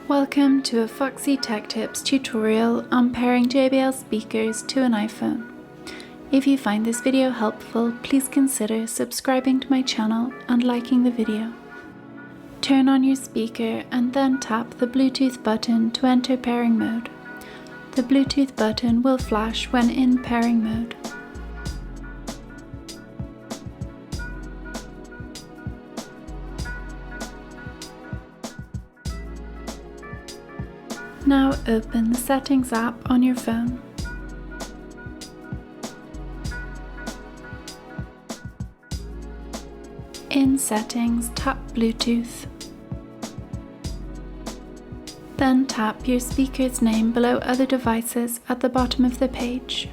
Welcome to a Foxy Tech Tips tutorial on pairing JBL speakers to an iPhone. If you find this video helpful, please consider subscribing to my channel and liking the video. Turn on your speaker and then tap the Bluetooth button to enter pairing mode. The Bluetooth button will flash when in pairing mode. Now open the Settings app on your phone. In Settings, tap Bluetooth. Then tap your speaker's name below other devices at the bottom of the page.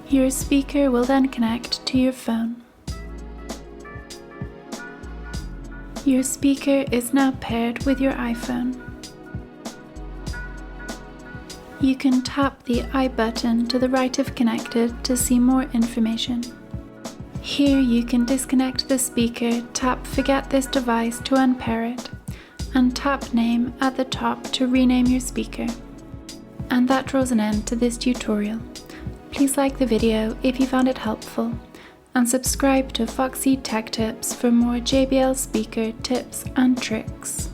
Your speaker will then connect to your phone. Your speaker is now paired with your iPhone. You can tap the I button to the right of Connected to see more information. Here you can disconnect the speaker, tap Forget this device to unpair it, and tap Name at the top to rename your speaker. And that draws an end to this tutorial. Please like the video if you found it helpful, and subscribe to Foxy Tech Tips for more JBL speaker tips and tricks.